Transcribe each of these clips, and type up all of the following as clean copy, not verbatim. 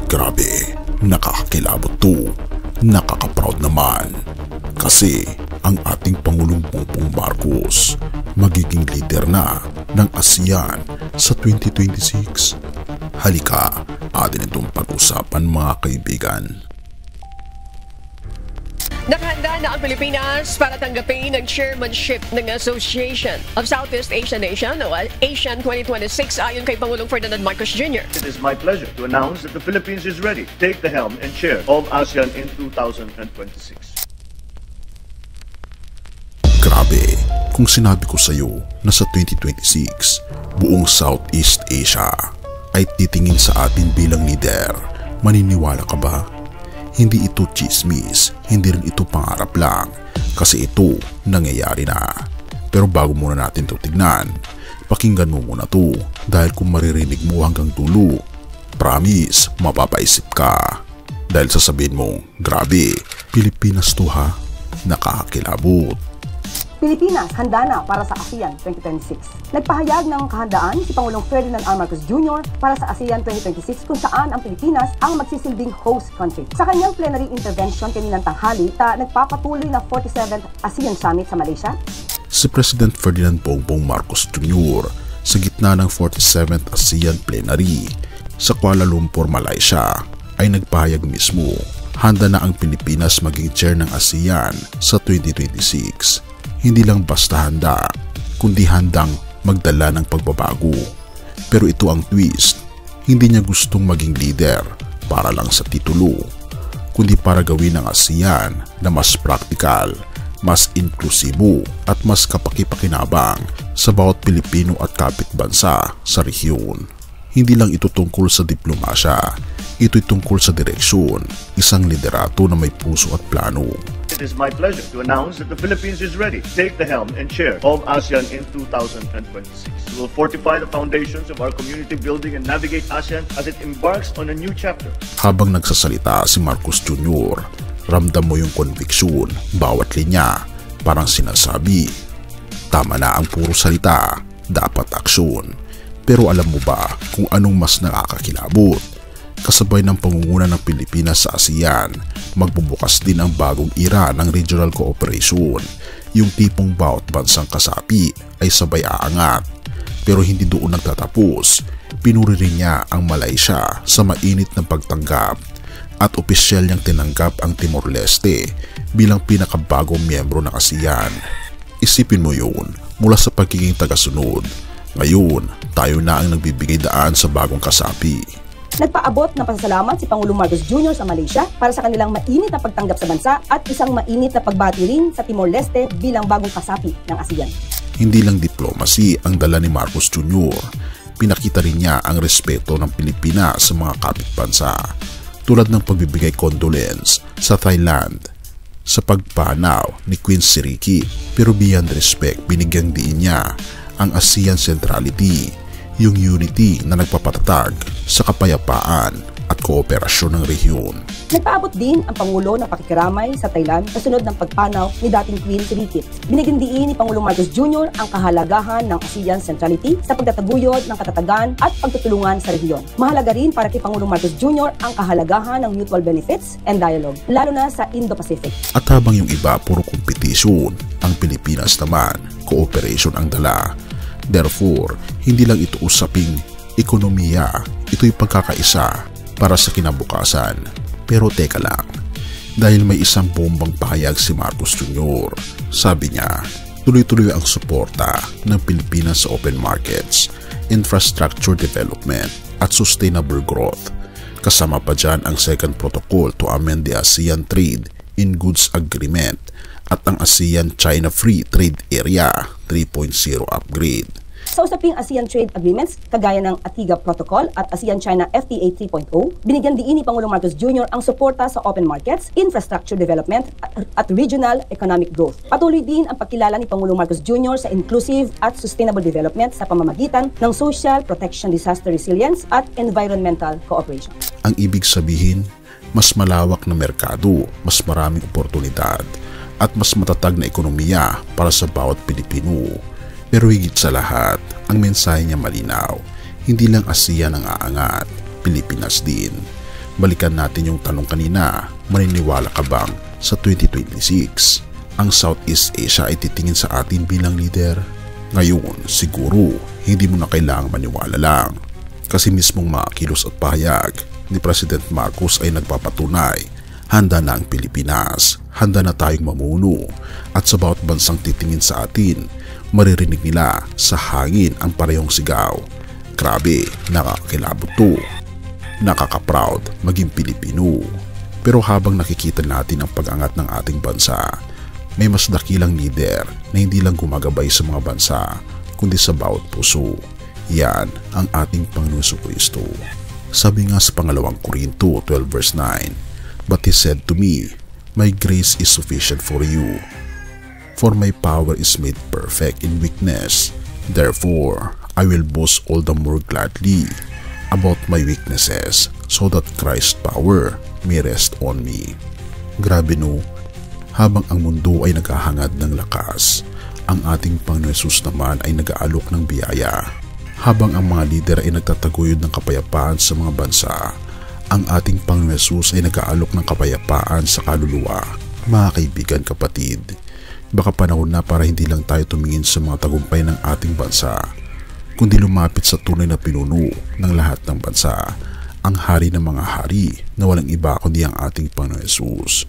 Grabe, nakakakilabot to, nakaka-proud naman. Kasi ang ating Pangulong Bongbong Marcos magiging leader na ng ASEAN sa 2026. Halika, atin itong pag-usapan mga kaibigan. Nakahanda na ang Pilipinas para tanggapin ang chairmanship ng Association of Southeast Asian Nations o ASEAN 2026 ayon kay Pangulong Ferdinand Marcos Jr. It is my pleasure to announce that the Philippines is ready to take the helm and chair of ASEAN in 2026. Grabe, kung sinabi ko sa iyo na sa 2026, buong Southeast Asia ay titingin sa atin bilang leader, maniniwala ka ba? Hindi ito chismis, hindi rin ito pangarap lang, kasi ito nangyayari na. Pero bago muna natin ito tignan, pakinggan mo muna to dahil kung maririnig mo hanggang dulo, promise, mapapaisip ka. Dahil sasabihin mo, grabe, Pilipinas to ha, nakakakilabot. Pilipinas handa na para sa ASEAN 2026. Nagpahayag ng kahandaan si Pangulong Ferdinand R. Marcos Jr. para sa ASEAN 2026 kung saan ang Pilipinas ang magsisilbing host country. Sa kanyang plenary intervention kaninang tanghali, nagpapatuloy na 47th ASEAN Summit sa Malaysia. Si President Ferdinand Bongbong Marcos Jr. sa gitna ng 47th ASEAN Plenary sa Kuala Lumpur, Malaysia ay nagpahayag mismo, handa na ang Pilipinas maging chair ng ASEAN sa 2026. Hindi lang basta handa, kundi handang magdala ng pagbabago. Pero ito ang twist, hindi niya gustong maging leader para lang sa titulo, kundi para gawin ang ASEAN na mas praktikal, mas inklusibo at mas kapaki-pakinabang sa bawat Pilipino at kapitbansa sa rehiyon. Hindi lang ito tungkol sa diplomasya, ito'y tungkol sa direksyon, isang liderato na may puso at plano. It is my pleasure to announce that the Philippines is ready to take the helm and chair of ASEAN in 2026. We will fortify the foundations of our community building and navigate ASEAN as it embarks on a new chapter. Habang nagsasalita si Marcos Jr., ramdam mo yung conviction, bawat linya, parang sinasabi, tama na ang puro salita, dapat aksyon. Pero alam mo ba kung anong mas nakakakilabot? Kasabay ng pangunguna ng Pilipinas sa ASEAN, magbubukas din ang bagong era ng regional cooperation, yung tipong bawat bansang kasapi ay sabay aangat. Pero hindi doon nagtatapos, pinuri rin niya ang Malaysia sa mainit na pagtanggap at opisyal niyang tinanggap ang Timor-Leste bilang pinakabagong miyembro ng ASEAN. Isipin mo yun, mula sa pagiging tagasunod, ngayon tayo na ang nagbibigay daan sa bagong kasapi. Nagpaabot ng pasasalamat si Pangulong Marcos Jr. sa Malaysia para sa kanilang mainit na pagtanggap sa bansa at isang mainit na pagbati rin sa Timor-Leste bilang bagong kasapi ng ASEAN. Hindi lang diplomacy ang dala ni Marcos Jr., pinakita rin niya ang respeto ng Pilipinas sa mga kapitbansa, tulad ng pagbibigay condolence sa Thailand sa pagpanaw ni Queen Siriki. Pero beyond respect, binigyang diin niya ang ASEAN centrality, yung unity na nagpapatatag sa kapayapaan at kooperasyon ng rehiyon. Nagpaabot din ang Pangulo ng pakikiramay sa Thailand kasunod ng pagpanaw ni dating Queen Sirikit. Binigyan diin ni Pangulong Marcos Jr. ang kahalagahan ng ASEAN centrality sa pagtataguyod ng katatagan at pagtutulungan sa rehiyon. Mahalaga rin para kay Pangulong Marcos Jr. ang kahalagahan ng mutual benefits and dialogue, lalo na sa Indo-Pacific. At habang yung iba puro kompetisyon, ang Pilipinas naman, cooperation ang dala. Therefore, hindi lang ito usaping ekonomiya, ito'y pagkakaisa para sa kinabukasan. Pero teka lang, dahil may isang bombang pahayag si Marcos Jr. Sabi niya, tuloy-tuloy ang suporta ng Pilipinas sa open markets, infrastructure development at sustainable growth. Kasama pa dyan ang second protocol to amend the ASEAN Trade in Goods Agreement at ang ASEAN-China Free Trade Area 3.0 upgrade. Sa usaping ASEAN Trade Agreements, kagaya ng ATIGA Protocol at ASEAN-China FTA 3.0, binigyan diin ni Pangulong Marcos Jr. ang suporta sa open markets, infrastructure development at regional economic growth. Patuloy din ang pagkilala ni Pangulong Marcos Jr. sa inclusive at sustainable development sa pamamagitan ng social protection, disaster resilience at environmental cooperation. Ang ibig sabihin, mas malawak na merkado, mas maraming oportunidad, at mas matatag na ekonomiya para sa bawat Pilipino. Pero higit sa lahat, ang mensahe niya malinaw, hindi lang ASEAN ang aangat, Pilipinas din. Balikan natin yung tanong kanina, maniniwala ka bang sa 2026 ang Southeast Asia ay titingin sa atin bilang leader? Ngayon, siguro, hindi mo na kailangang maniwala lang. Kasi mismong mga kilos at pahayag ni President Marcos ay nagpapatunay, handa na ang Pilipinas, handa na tayong mamuno, at sa bawat bansang titingin sa atin, maririnig nila sa hangin ang parehong sigaw. Grabe, nakakakilabot to. Nakaka-proud maging Pilipino. Pero habang nakikita natin ang pag-angat ng ating bansa, may mas dakilang leader na hindi lang gumagabay sa mga bansa, kundi sa bawat puso. Yan ang ating Panginoon Jesucristo. Sabi nga sa pangalawang Korinto 12 verse 9, "But he said to me, my grace is sufficient for you, for my power is made perfect in weakness. Therefore, I will boast all the more gladly about my weaknesses, so that Christ's power may rest on me." Grabe no, habang ang mundo ay naghahangad ng lakas, ang ating Panginoon Jesus naman ay nag-aalok ng biyaya. Habang ang mga lider ay nagtataguyod ng kapayapaan sa mga bansa, ang ating Panginoon Jesus ay nag-aalok ng kapayapaan sa kaluluwa. Mga kaibigan, kapatid, baka panahon na para hindi lang tayo tumingin sa mga tagumpay ng ating bansa, kundi lumapit sa tunay na pinuno ng lahat ng bansa, ang hari ng mga hari na walang iba kundi ang ating Panginoon Jesus.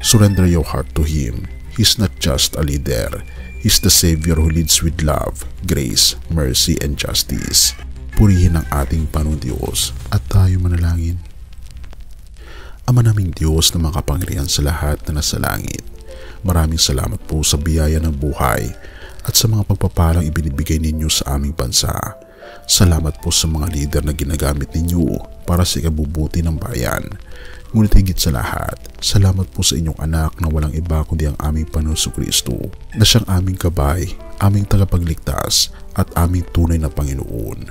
Surrender your heart to Him. He's not just a leader. He's the Savior who leads with love, grace, mercy, and justice. Purihin ang ating Panginoon Diyos at tayo manalangin. Ama naming Diyos na makapangyarihan sa lahat na nasa langit, maraming salamat po sa biyaya ng buhay at sa mga pagpapalang ibinibigay ninyo sa aming bansa. Salamat po sa mga lider na ginagamit ninyo para sa ikabubuti ng bayan. Ngunit higit sa lahat, salamat po sa inyong anak na walang iba kundi ang aming Panginoon Jesucristo, na siyang aming gabay, aming tagapagligtas at aming tunay na Panginoon.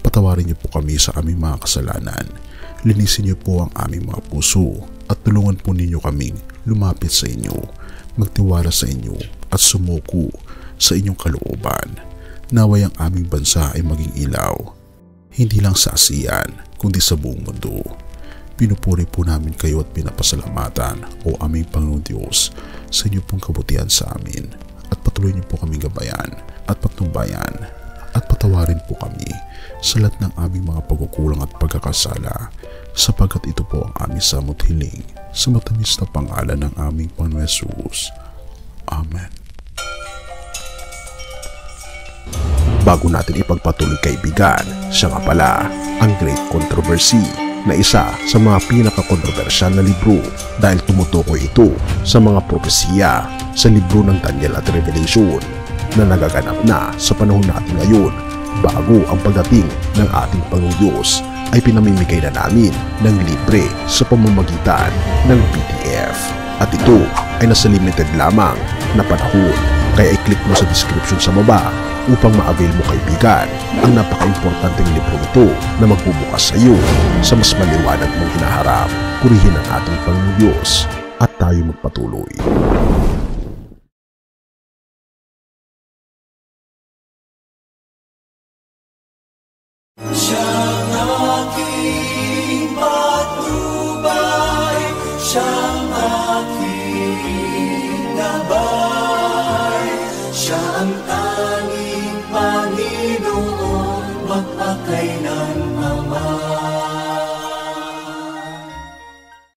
Patawarin niyo po kami sa aming mga kasalanan. Linisin niyo po ang aming mga puso at tulungan po ninyo kaming lumapit sa inyo, magtiwala sa inyo at sumuko sa inyong kalooban. Naway ang aming bansa ay maging ilaw, hindi lang sa ASEAN kundi sa buong mundo. Pinupuri po namin kayo at pinapasalamatan, o aming Panginoon Diyos, sa inyo pong kabutihan sa amin, at patuloy niyo po kaming gabayan at patnubayan at patawarin po kami sa lahat ng aming mga pagkukulang at pagkakasala, sapagkat ito po ang aming samot hiling sa matamis na pangalan ng aming Panginoon Jesus. Amen. Bago natin ipagpatuloy, kaibigan, siya nga pala ang Great Controversy, na isa sa mga pinaka-kontrobersyal na libro dahil tumutukoy ito sa mga propesiya sa libro ng Daniel at Revelation na nagaganap na sa panahon natin ngayon, bago ang pagdating ng ating Panginoong Diyos ay pinamimigay na namin ng libre sa pamamagitan ng PDF. At ito ay nasa limited lamang na panahon, kaya i-click mo sa description sa baba upang ma-avail mo, kaibigan, ang napaka-importanteng libro ito na magbubukas sa iyo sa mas maliwanag mong hinaharap. Purihin ang ating Panginoong Diyos at tayo magpatuloy. Siyang aking patnubay,